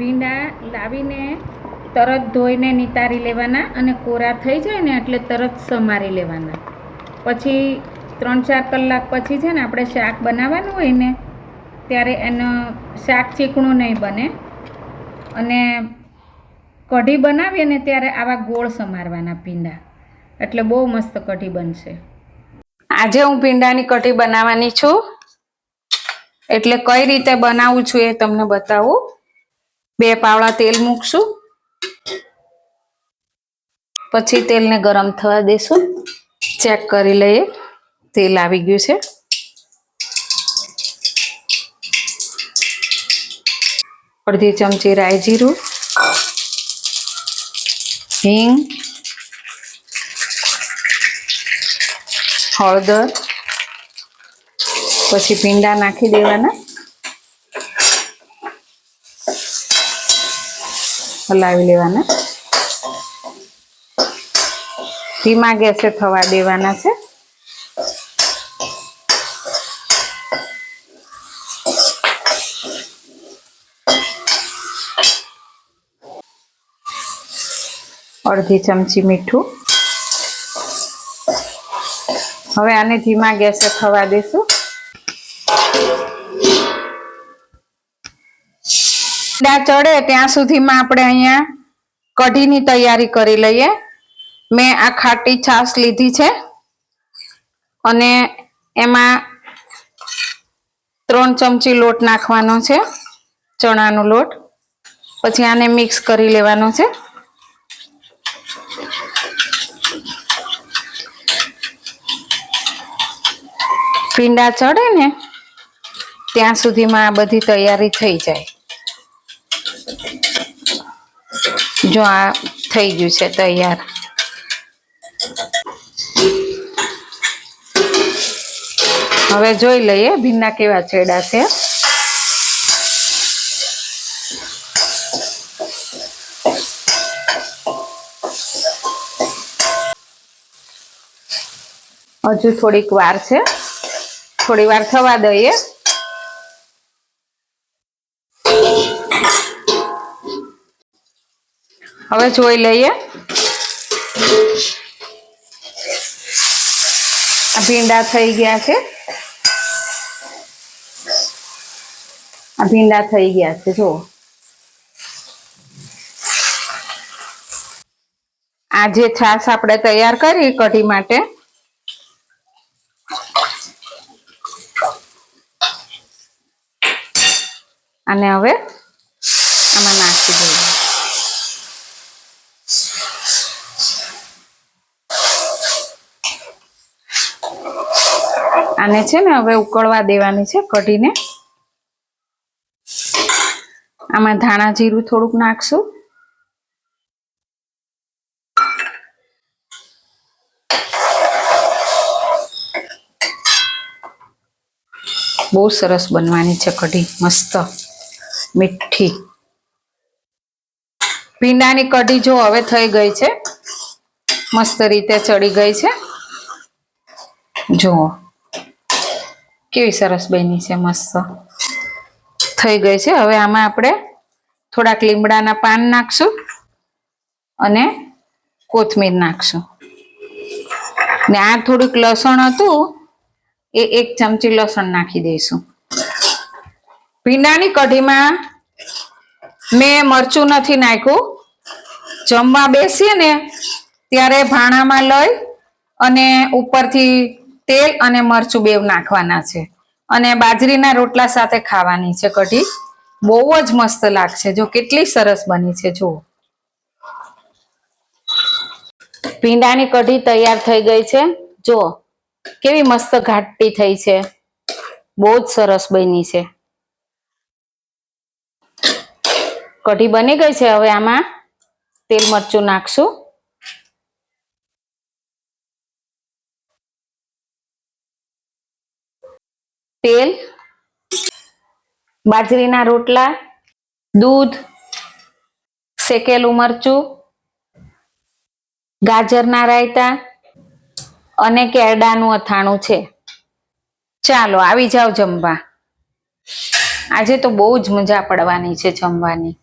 ભીંડા લાવીને તરત ધોઈને નિતારી લેવાના અને કોરા થઈ જાય ને એટલે તરત સમારી લેવાના. પછી 3-4 કલાક પછી છે ને આપણે શાક બનાવવાનું હોય ને ત્યારે એનું શાક ચીકણું નહીં બને. અને કઢી બનાવીએ ને ત્યારે આવા ગોળ સમારવાના ભીંડા, એટલે બહુ મસ્ત કઢી બનશે. આજે હું ભીંડાની કઢી બનાવવાની છું, એટલે કઈ રીતે બનાવું છું એ તમને બતાવું. 2 પાવડા તેલ મૂકશું, પછી તેલને ગરમ થવા દેશું. ચેક કરી લઈએ તેલ આવી ગયું છે. અડધી ચમચી રાઈ જીરું, હિંગ, હળદર, પછી ભીંડા નાખી દેવાના, હલાવી લેવાના, ધીમા ગેસે થવા દેવાના છે. અડધી ચમચી મીઠું. હવે આને ધીમા ગેસે થવા દેશું. ભીંડા ચડે ત્યાં સુધીમાં આપણે અહીંયા કઢીની તૈયારી કરી લઈએ. મેં આ ખાટી છાશ લીધી છે અને એમાં 3 ચમચી લોટ નાખવાનો છે, ચણાનો લોટ. પછી આને મિક્સ કરી લેવાનો છે. ભીંડા ચડે ને ત્યાં સુધીમાં આ બધી તૈયારી થઈ જાય. જો આ થઈ ગયું છે તૈયાર. હવે જોઈ લઈએ ભીંડા કેવા ચડ્યા છે. હજુ થોડીક વાર છે, થોડી વાર થવા દઈએ. હવે જોઈ લઈએ. આ ભીંડા થઈ ગયા છે. આ ભીંડા થઈ ગયા છે. જુઓ, આ જે છાશ આપણે તૈયાર કરી કઢી માટે, અને હવે આમાં નાખી દઈએ. આને છે ને હવે ઉકળવા દેવાની છે કઢીને. આમાં ધાણા જીરું થોડુંક નાખશું. બહુ સરસ બનવાની છે કઢી, મસ્ત મીઠી. ભીંડાની કઢી જો હવે થઈ ગઈ છે, મસ્ત રીતે ચડી ગઈ છે. જુઓ કેવી સરસ બની છે, મસ્ત થઈ ગઈ છે. હવે આમાં આપણે થોડાક લીમડાના પાન નાખશું અને કોથમીર નાખશું. ને આ થોડુંક લસણ હતું એ 1 ચમચી લસણ નાખી દઈશું. ભીંડાની કઢીમાં મેં મરચું નથી નાખ્યું. જમવા બેસીએ ને ત્યારે ભાણામાં લઈ અને ઉપરથી તેલ અને મરચું બેવ નાખવાના છે, અને બાજરીના રોટલા સાથે ખાવાની છે કઢી. બહુ જ મસ્ત લાગશે. જો કેટલી સરસ બની છે. જુઓ, ભીંડાની કઢી તૈયાર થઈ ગઈ છે. જુઓ કેવી મસ્ત ઘાટી થઈ છે, બહુ જ સરસ બની છે. કઢી બની ગઈ છે. હવે આમાં તેલ મરચું નાખશું. તેલ, બાજરીના રોટલા, દૂધ, શેકેલું મરચું, ગાજરના રાયતા અને કેરડાનું અથાણું છે. ચાલો આવી જાઓ જમવા. આજે તો બહુ જ મજા પડવાની છે જમવાની.